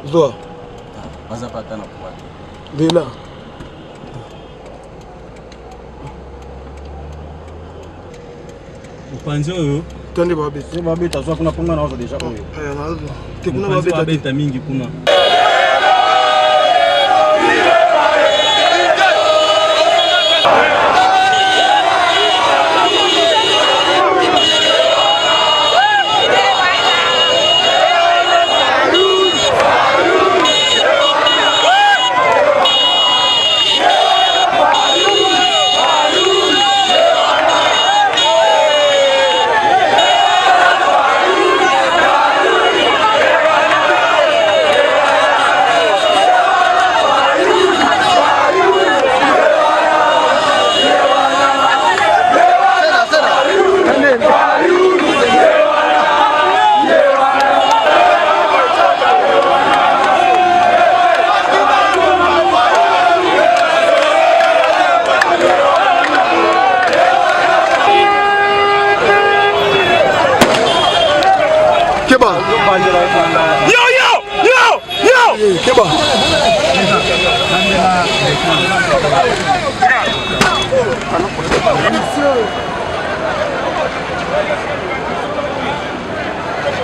Zoa. Baza pata na kwa. Bila. Upanzi oyo. Tende babeta. Si babeta so kuna ponga na wazo deja oyo. Nazo. Kuna babeta mingi kuna. Keba. Yo. Keba.